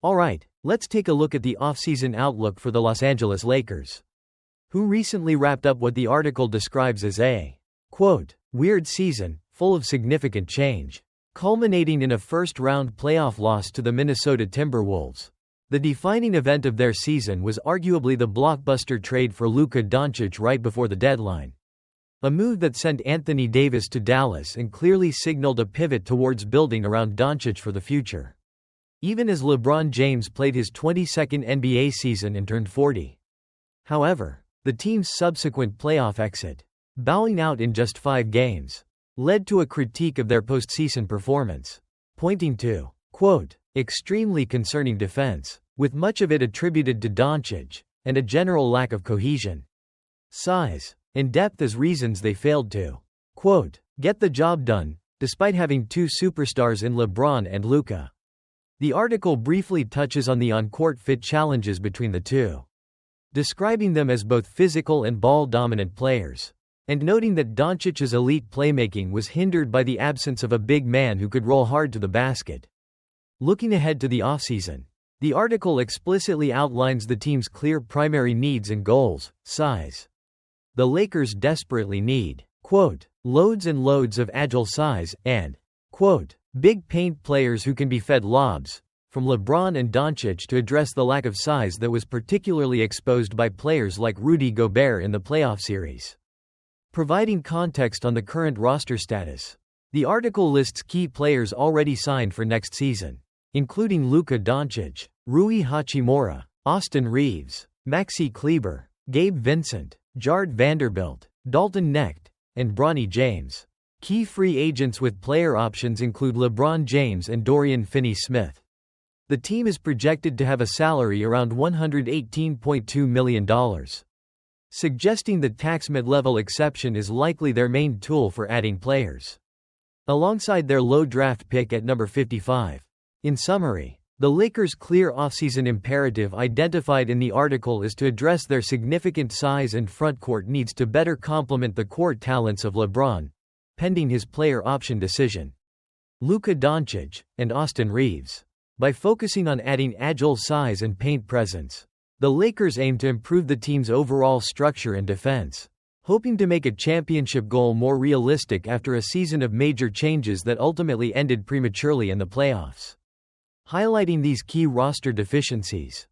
Alright, let's take a look at the offseason outlook for the Los Angeles Lakers, who recently wrapped up what the article describes as a, quote, weird season, full of significant change, culminating in a first-round playoff loss to the Minnesota Timberwolves. The defining event of their season was arguably the blockbuster trade for Luka Doncic right before the deadline. A move that sent Anthony Davis to Dallas and clearly signaled a pivot towards building around Doncic for the future. Even as LeBron James played his 22nd NBA season and turned 40. However, the team's subsequent playoff exit, bowing out in just 5 games, led to a critique of their postseason performance, pointing to, quote, extremely concerning defense, with much of it attributed to Doncic, and a general lack of cohesion, size, and depth as reasons they failed to, quote, get the job done, despite having 2 superstars in LeBron and Luka. The article briefly touches on the on-court fit challenges between the two, describing them as both physical and ball-dominant players, and noting that Doncic's elite playmaking was hindered by the absence of a big man who could roll hard to the basket. Looking ahead to the offseason, the article explicitly outlines the team's clear primary needs and goals. Size. The Lakers desperately need, quote, loads and loads of agile size, and, quote, big paint players who can be fed lobs, from LeBron and Doncic to address the lack of size that was particularly exposed by players like Rudy Gobert in the playoff series. Providing context on the current roster status, the article lists key players already signed for next season, including Luka Doncic, Rui Hachimura, Austin Reaves, Maxi Kleber, Gabe Vincent, Jared Vanderbilt, Dalton Knecht, and Bronny James. Key free agents with player options include LeBron James and Dorian Finney-Smith. The team is projected to have a salary around $118.2 million, suggesting the Tax-MLE level exception is likely their main tool for adding players, alongside their low draft pick at number 55. In summary, the Lakers' clear offseason imperative identified in the article is to address their significant size and frontcourt needs to better complement the court talents of LeBron, pending his player option decision, Luka Doncic, and Austin Reaves. By focusing on adding agile size and paint presence, the Lakers aim to improve the team's overall structure and defense, hoping to make a championship goal more realistic after a season of major changes that ultimately ended prematurely in the playoffs. Highlighting these key roster deficiencies,